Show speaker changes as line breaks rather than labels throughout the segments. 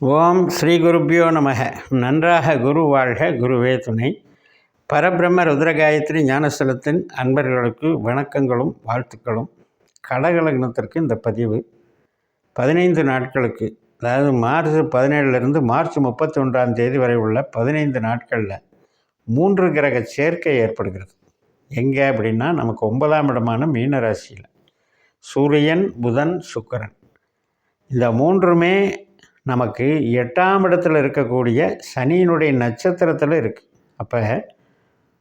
ஓம் ஸ்ரீ குருப்பியோ நமக. நன்றாக குரு வாழ்க, குருவே துணை. பரபிரம்ம ருத்ரகாயத்ரி ஞானஸ்தலத்தின் அன்பர்களுக்கு வணக்கங்களும் வாழ்த்துக்களும். கடகலக்னத்திற்கு இந்த பதிவு 15 நாட்களுக்கு, அதாவது மார்ச் 17லிருந்து மார்ச் 31 வரை உள்ள 15 நாட்களில் 3 கிரக சேர்க்கை ஏற்படுகிறது. எங்கே அப்படின்னா, நமக்கு 9ஆம் இடமான மீன ராசியில் சூரியன், புதன், சுக்கிரன். இந்த மூன்றுமே நமக்கு 8ஆம் இடத்துல இருக்கக்கூடிய சனியினுடைய நட்சத்திரத்தில் இருக்குது. அப்போ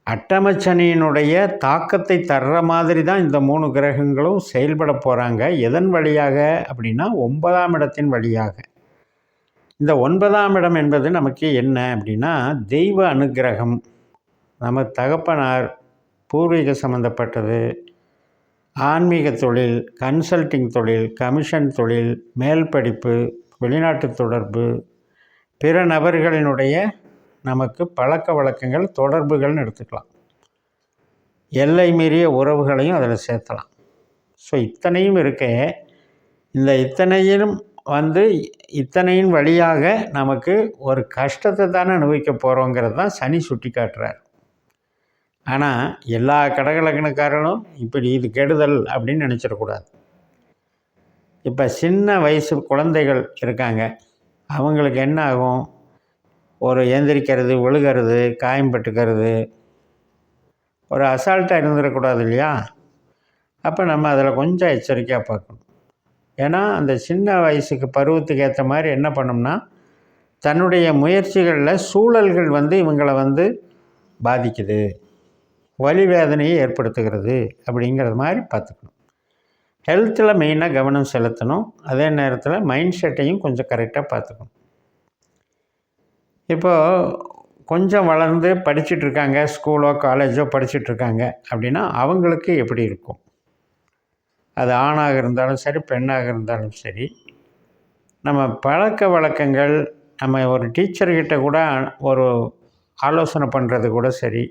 அட்டமச்சனியினுடைய தாக்கத்தை தர்ற மாதிரி தான் இந்த 3 கிரகங்களும் செயல்பட போகிறாங்க. எதன் வழியாக அப்படின்னா 9ஆம் இடத்தின் வழியாக. இந்த 9ஆம் இடம் என்பது நமக்கு என்ன அப்படின்னா, தெய்வ அனுக்கிரகம், நம்ம தகப்பனார், பூர்வீக சம்மந்தப்பட்டது, ஆன்மீக தொழில், கன்சல்டிங் தொழில், கமிஷன் தொழில், மேல் படிப்பு, வெளிநாட்டு தொடர்பு, பிற நபர்களினுடைய நமக்கு பழக்க வழக்கங்கள், தொடர்புகள்னு எடுத்துக்கலாம். எல்லை மீறிய உறவுகளையும் அதில் சேர்த்தலாம். ஸோ இத்தனையும் இருக்க, இந்த இத்தனையும் இத்தனையின் வழியாக நமக்கு ஒரு கஷ்டத்தை தானே அனுபவிக்க போகிறோங்கிறது தான் சனி சுட்டி காட்டுறார். ஆனால் எல்லா கடகலக்கணக்காரர்களும் இப்படி இது கெடுதல் அப்படின்னு நினச்சிடக்கூடாது. இப்போ சின்ன வயசு குழந்தைகள் இருக்காங்க, அவங்களுக்கு என்ன ஆகும், ஒரு எந்திரிக்கிறது, விழுகிறது, காயம்பட்டுக்கிறது, ஒரு அசால்ட்டாக இருந்துடக்கூடாது இல்லையா? அப்போ நம்ம அதில் கொஞ்சம் எச்சரிக்கையாக பார்க்கணும். ஏன்னா அந்த சின்ன வயசுக்கு பருவத்துக்கு ஏற்ற மாதிரி என்ன பண்ணோம்னா, தன்னுடைய முயற்சிகளில் சூழல்கள் இவங்களை பாதிக்குது, வலி வேதனையை ஏற்படுத்துகிறது அப்படிங்கிறது மாதிரி பார்த்துக்கணும். ஹெல்த்தில் மெயினாக கவனம் செலுத்தணும். அதே நேரத்தில் மைண்ட் செட்டையும் கொஞ்சம் கரெக்டாக பார்த்துக்கணும். இப்போது கொஞ்சம் வளர்ந்து படிச்சுட்ருக்காங்க, ஸ்கூலோ காலேஜோ படிச்சுட்ருக்காங்க அப்படின்னா அவங்களுக்கு எப்படி இருக்கும்? அது ஆணாக இருந்தாலும் சரி, பெண்ணாக இருந்தாலும் சரி, நம்ம பழக்க வழக்கங்கள், நம்ம ஒரு டீச்சர்கிட்ட கூட ஒரு ஆலோசனை பண்ணுறது கூட சரி,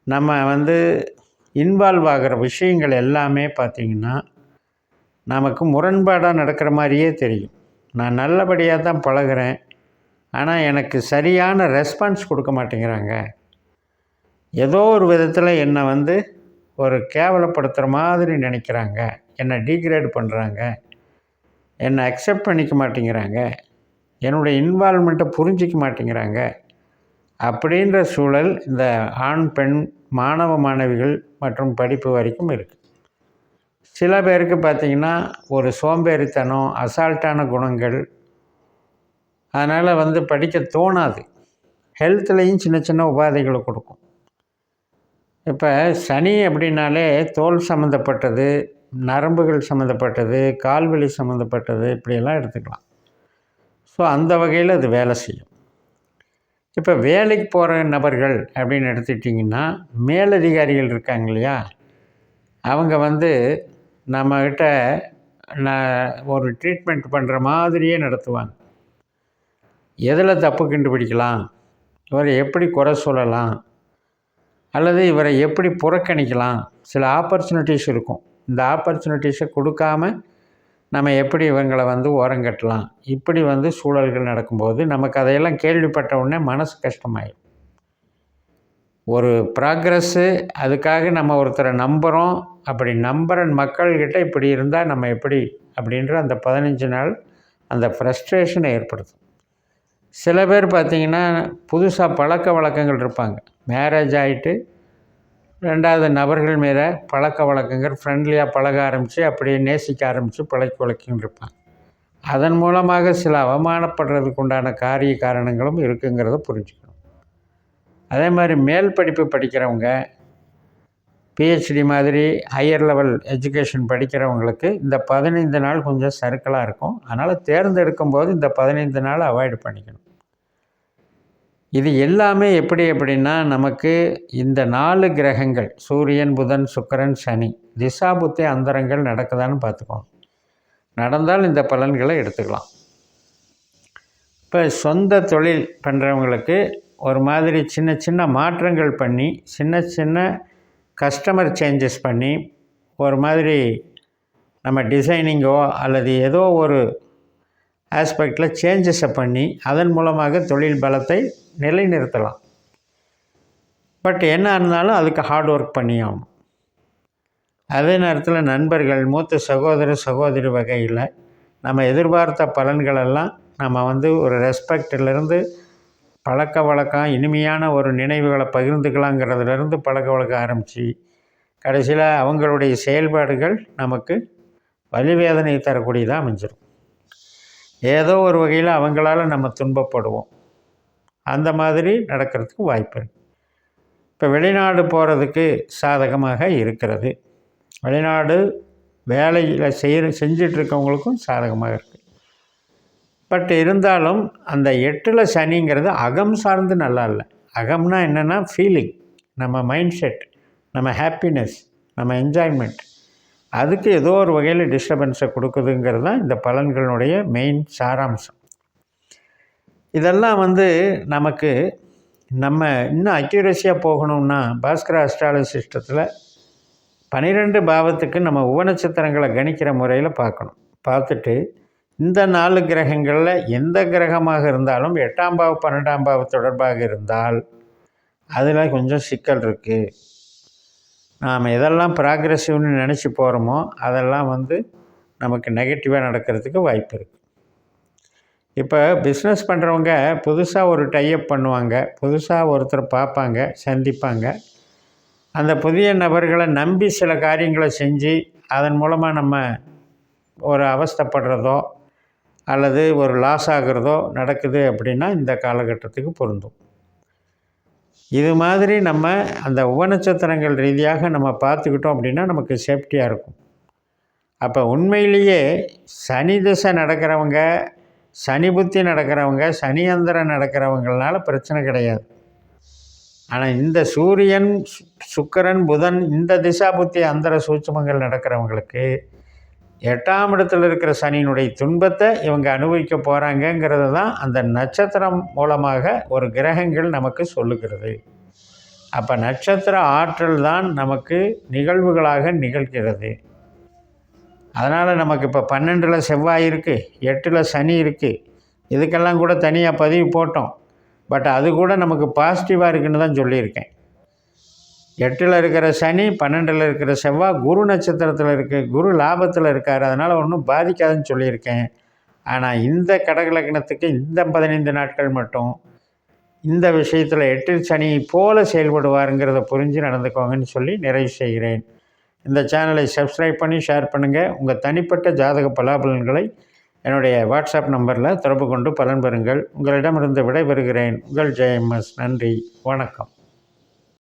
நம்ம இன்வால்வ் ஆகிற விஷயங்கள் எல்லாமே பார்த்திங்கன்னா நமக்கு முரண்பாடாக நடக்கிற மாதிரியே தெரியும். நான் நல்லபடியாக தான் பழகிறேன், ஆனால் எனக்கு சரியான ரெஸ்பான்ஸ் கொடுக்க மாட்டேங்கிறாங்க, ஏதோ ஒரு விதத்தில் என்னை ஒரு கேவலப்படுத்துகிற மாதிரி நினைக்கிறாங்க, என்னை டீக்ரேட் பண்ணுறாங்க, என்னை அக்செப்ட் பண்ணிக்க மாட்டேங்கிறாங்க, என்னுடைய இன்வால்வ்மெண்ட்டை புரிஞ்சிக்க மாட்டேங்கிறாங்க அப்படின்ற சூழல் இந்த ஆண், பெண், மாணவ மாணவிகள் மற்றும் படிப்பு வரைக்கும் இருக்குது. சில பேருக்கு பார்த்திங்கன்னா ஒரு சோம்பேறித்தனம், அசால்ட்டான குணங்கள், அதனால் படிக்க தோணாது. ஹெல்த்லேயும் சின்ன சின்ன உபாதைகளை கொடுக்கும். இப்போ சனி அப்படின்னாலே தோல் சம்மந்தப்பட்டது, நரம்புகள் சம்மந்தப்பட்டது, கால்வலி சம்மந்தப்பட்டது, இப்படியெல்லாம் எடுத்துக்கலாம். ஸோ அந்த வகையில் அது வேலை செய்யும். இப்போ வேலைக்கு போகிற நபர்கள் அப்படின்னு எடுத்துக்கிட்டிங்கன்னா, மேலதிகாரிகள் இருக்காங்க இல்லையா, அவங்க நம்மக்கிட்ட ஒரு ட்ரீட்மெண்ட் பண்ணுற மாதிரியே நடத்துவாங்க. எதில் தப்பு கண்டுபிடிக்கலாம், இவரை எப்படி குறை சொல்லலாம், அல்லது இவரை எப்படி புறக்கணிக்கலாம், சில ஆப்பர்ச்சுனிட்டிஸ் இருக்கும். இந்த ஆப்பர்ச்சுனிட்டிஸை கொடுக்காம நம்ம எப்படி இவங்களை ஓரங்கட்டலாம், இப்படி சூழல்கள் நடக்கும்போது நமக்கு அதையெல்லாம் கேள்விப்பட்ட உடனே மனசு கஷ்டமாயிடும். ஒரு ப்ராக்ரஸ்ஸு, அதுக்காக நம்ம ஒருத்தரை நம்புகிறோம், அப்படி நம்புகிற மக்கள்கிட்ட இப்படி இருந்தால் நம்ம எப்படி அப்படின்ற அந்த 15 நாள் அந்த ஃப்ரஸ்ட்ரேஷனை ஏற்படுத்தும். சில பேர் பார்த்திங்கன்னா புதுசாக பழக்க வழக்கங்கள் இருப்பாங்க, மேரேஜ் ஆகிட்டு 2வது நபர்கள் மீது பழக்க வழக்கங்கள், ஃப்ரெண்ட்லியாக பழக ஆரம்பித்து அப்படியே நேசிக்க ஆரம்பித்து பழக்க வழக்கங்கள் இருப்பாங்க. அதன் மூலமாக சில அவமானப்படுறதுக்கு உண்டான காரிய காரணங்களும் இருக்குங்கிறத புரிஞ்சுக்கணும். அதே மாதிரி மேல் படிப்பு படிக்கிறவங்க, பிஹெச்டி மாதிரி ஹையர் லெவல் எஜுகேஷன் படிக்கிறவங்களுக்கு இந்த 15 நாள் கொஞ்சம் சறுக்கலாக இருக்கும். அதனால் தேர்ந்தெடுக்கும் போது இந்த 15 நாள் அவாய்டு பண்ணிக்கணும். இது எல்லாமே எப்படி அப்படின்னா, நமக்கு இந்த 4 கிரகங்கள் சூரியன், புதன், சுக்கிரன், சனி திசாபுத்தி அந்தரங்கள் நடக்குதான்னு பார்த்துக்கோங்க. நடந்தால் இந்த பலன்களை எடுத்துக்கலாம். இப்போ சொந்த தொழில் பண்ணுறவங்களுக்கு ஒரு மாதிரி சின்ன சின்ன மாற்றங்கள் பண்ணி, சின்ன சின்ன கஸ்டமர் சேஞ்சஸ் பண்ணி, ஒரு மாதிரி நம்ம டிசைனிங்கோ அல்லது ஏதோ ஒரு ஆஸ்பெக்டில் சேஞ்சஸை பண்ணி அதன் மூலமாக தொழில் பலத்தை நிலைநிறுத்தலாம். பட் என்ன இருந்தாலும் அதுக்கு ஹார்ட் ஒர்க் பண்ணி ஆகணும். அதே நேரத்தில் நண்பர்கள், மூத்த சகோதர சகோதரி வகையில் நம்ம எதிர்பார்த்த பலன்களெல்லாம் நம்ம ஒரு ரெஸ்பெக்டிலிருந்து பழக்க வழக்கம், இனிமையான ஒரு நினைவுகளை பகிர்ந்துக்கலாங்கிறதுலேருந்து பழக்க வழக்கம் ஆரம்பித்து கடைசியில் அவங்களுடைய செயல்பாடுகள் நமக்கு வலிவேதனை தரக்கூடியதாக அமைஞ்சிடும். ஏதோ ஒரு வகையில் அவங்களால நம்ம துன்பப்படுவோம். அந்த மாதிரி நடக்கிறதுக்கு வாய்ப்பு இருக்குது. இப்போ வெளிநாடு போகிறதுக்கு சாதகமாக இருக்கிறது. வெளிநாடு வேலையில் செஞ்சிட்ருக்கவங்களுக்கும் சாதகமாக இருக்குது. பட் இருந்தாலும் அந்த 8ல் சனிங்கிறது அகம் சார்ந்து நல்லா இல்லை. அகம்னா என்னென்னா ஃபீலிங், நம்ம மைண்ட் செட், நம்ம ஹாப்பினஸ், நம்ம என்ஜாய்மெண்ட், அதுக்கு ஏதோ ஒரு வகையில் டிஸ்டர்பன்ஸை கொடுக்குதுங்கிறது தான் இந்த பலன்களுடைய மெயின் சாராம்சம். இதெல்லாம் நமக்கு நம்ம இன்னும் அக்யூரஸியாக போகணும்னா பாஸ்கர அஸ்ட்ராலஜி சிஸ்டத்தில் 12 பாவத்துக்கு நம்ம உபநட்சத்திரங்களை கணிக்கிற முறையில் பார்க்கணும். பார்த்துட்டு இந்த 4 கிரகங்களில் எந்த கிரகமாக இருந்தாலும் 8ஆம் பாவம் 12ஆம் பாவம் தொடர்பாக இருந்தால் அதில் கொஞ்சம் சிக்கல் இருக்குது. நாம் எதெல்லாம் ப்ராக்ரெசிவ்னு நினச்சி போகிறோமோ அதெல்லாம் நமக்கு நெகட்டிவாக நடக்கிறதுக்கு வாய்ப்பு இருக்குது. இப்போ பிஸ்னஸ் பண்ணுறவங்க புதுசாக ஒரு டைஅப் பண்ணுவாங்க, புதுசாக ஒருத்தரை பார்ப்பாங்க, சந்திப்பாங்க. அந்த புதிய நபர்களை நம்பி சில காரியங்களை செஞ்சு அதன் மூலமாக நம்ம ஒரு அவஸ்தைப்படுறதோ அல்லது ஒரு லாஸ் ஆகிறதோ நடக்குது அப்படின்னா இந்த காலகட்டத்துக்கு பொருந்தும். இது மாதிரி நம்ம அந்த உபநட்சத்திரங்கள் ரீதியாக நம்ம பார்த்துக்கிட்டோம் அப்படின்னா நமக்கு சேஃப்டியாக இருக்கும். அப்போ உண்மையிலேயே சனி திசை நடக்கிறவங்க, சனி புத்தி நடக்கிறவங்க, சனி அந்தரம் நடக்கிறவங்களால பிரச்சனை கிடையாது. ஆனால் இந்த சூரியன், சுக்கிரன், புதன் இந்த திசா புத்தி அந்தர சூட்சுமங்கள் நடக்கிறவங்களுக்கு 8ஆம் இடத்தில் இருக்கிற சனியினுடைய துன்பத்தை இவங்க அனுபவிக்க போகிறாங்கங்கிறது தான் அந்த நட்சத்திரம் மூலமாக ஒரு கிரகங்கள் நமக்கு சொல்லுகிறது. அப்போ நட்சத்திர ஆற்றல் தான் நமக்கு நிகழ்வுகளாக நிகழ்கிறது. அதனால் நமக்கு இப்போ 12ல் செவ்வாய் இருக்குது, 8ல் சனி இருக்குது. இதுக்கெல்லாம் கூட தனியாக பதிவு போட்டோம். பட் அது கூட நமக்கு பாசிட்டிவாக இருக்குதுன்னு தான் சொல்லியிருக்கேன். 8ல் இருக்கிற சனி, 12ல் இருக்கிற செவ்வாய், குரு நட்சத்திரத்தில் இருக்குது, குரு லாபத்தில் இருக்கார். அதனால் ஒன்றும் பாதிக்காதுன்னு சொல்லியிருக்கேன். ஆனால் இந்த கடகலக்னத்துக்கு இந்த 15 நாட்கள் மட்டும் இந்த விஷயத்தில் 8 சனி போல செயல்படுவாருங்கிறத புரிஞ்சு நடந்துக்கோங்கன்னு சொல்லி நிறைவு செய்கிறேன். இந்த சேனலை சப்ஸ்கிரைப் பண்ணி ஷேர் பண்ணுங்கள். உங்கள் தனிப்பட்ட ஜாதக பலாபலன்களை என்னுடைய வாட்ஸ்அப் நம்பரில் தொடர்பு கொண்டு பலன் பெறுங்கள். உங்களிடமிருந்து விடைபெறுகிறேன். உங்கள் ஜெயம்எஸ். நன்றி, வணக்கம்.